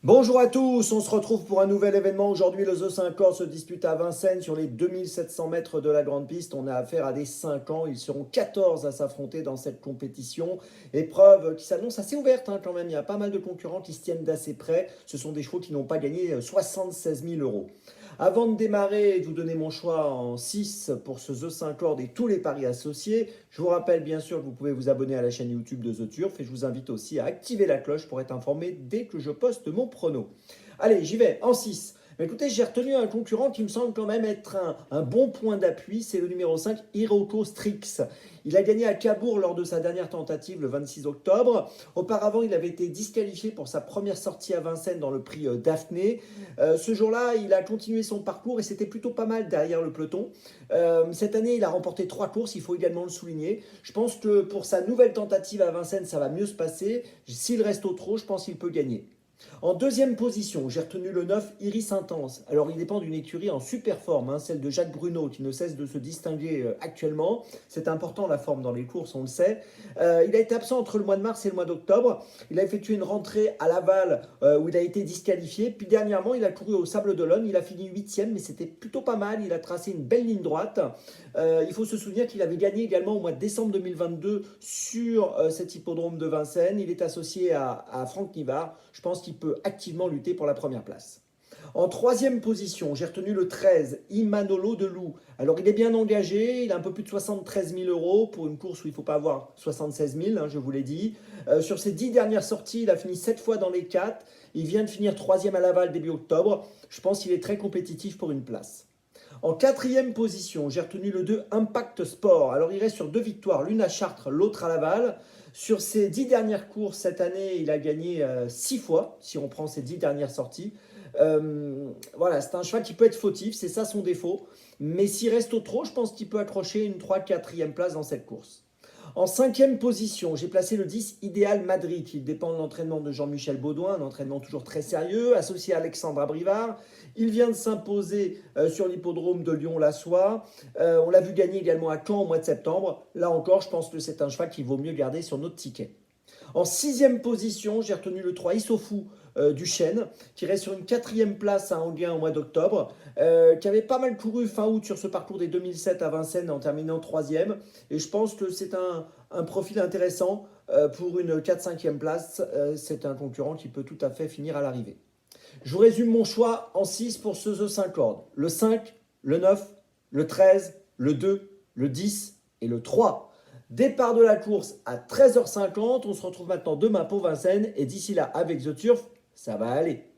Bonjour à tous, on se retrouve pour un nouvel événement. Aujourd'hui, le The 5 Corps se dispute à Vincennes sur les 2700 mètres de la grande piste. On a affaire à des 5 ans. Ils seront 14 à s'affronter dans cette compétition. Épreuve qui s'annonce assez ouverte quand même. Il y a pas mal de concurrents qui se tiennent d'assez près. Ce sont des chevaux qui n'ont pas gagné 76 000 euros. Avant de démarrer et de vous donner mon choix en 6 pour ce The 5 Corps et tous les paris associés, je vous rappelle bien sûr que vous pouvez vous abonner à la chaîne YouTube de The Turf et je vous invite aussi à activer la cloche pour être informé dès que je poste mon prono. Allez, j'y vais, en 6. Mais écoutez, j'ai retenu un concurrent qui me semble quand même être un bon point d'appui, c'est le numéro 5, Hiroko Strix. Il a gagné à Cabourg lors de sa dernière tentative le 26 octobre. Auparavant, il avait été disqualifié pour sa première sortie à Vincennes dans le prix Daphné. Ce jour-là, il a continué son parcours et c'était plutôt pas mal derrière le peloton. Cette année, il a remporté 3 courses, il faut également le souligner. Je pense que pour sa nouvelle tentative à Vincennes, ça va mieux se passer. S'il reste au trot, je pense qu'il peut gagner. En deuxième position, j'ai retenu le 9, Iris Intense. Alors, il dépend d'une écurie en super forme, celle de Jacques Bruno, qui ne cesse de se distinguer actuellement. C'est important la forme dans les courses, on le sait. Il a été absent entre le mois de mars et le mois d'octobre. Il a effectué une rentrée à Laval où il a été disqualifié. Puis dernièrement, il a couru au Sable d'Olonne. Il a fini 8e, mais c'était plutôt pas mal. Il a tracé une belle ligne droite. Il faut se souvenir qu'il avait gagné également au mois de décembre 2022 sur cet hippodrome de Vincennes. Il est associé à Franck Nivard. Je pense qu'il peut activement lutter pour la première place. En troisième position, j'ai retenu le 13, Imanolo de Loup. Alors, il est bien engagé, il a un peu plus de 73 000 euros pour une course où il ne faut pas avoir 76 000, je vous l'ai dit. Sur ses 10 dernières sorties, il a fini 7 fois dans les 4. Il vient de finir troisième à Laval début octobre. Je pense qu'il est très compétitif pour une place. En quatrième position, j'ai retenu le 2 Impact Sport. Alors il reste sur 2 victoires, l'une à Chartres, l'autre à Laval. Sur ses 10 dernières courses cette année, il a gagné 6 fois, si on prend ses 10 dernières sorties. Voilà, c'est un cheval qui peut être fautif, c'est ça son défaut. Mais s'il reste au trot, je pense qu'il peut accrocher une 3-4e place dans cette course. En cinquième position, j'ai placé le 10 Idéal Madrid. Il dépend de l'entraînement de Jean-Michel Baudouin, un entraînement toujours très sérieux, associé à Alexandre Abrivard. Il vient de s'imposer sur l'hippodrome de Lyon-la-Soie. On l'a vu gagner également à Caen au mois de septembre. Là encore, je pense que c'est un cheval qu'il vaut mieux garder sur notre ticket. En sixième position, j'ai retenu le 3 Issoufou du Chêne, qui reste sur une 4e place à Anguin au mois d'octobre, qui avait pas mal couru fin août sur ce parcours des 2007 à Vincennes en terminant 3e. Et je pense que c'est un profil intéressant pour une 4-5e place. C'est un concurrent qui peut tout à fait finir à l'arrivée. Je vous résume mon choix en 6 pour ce The 5 ordre. Le 5, le 9, le 13, le 2, le 10 et le 3. Départ de la course à 13h50. On se retrouve maintenant demain pour Vincennes. Et d'ici là, avec The Turf, ça va aller.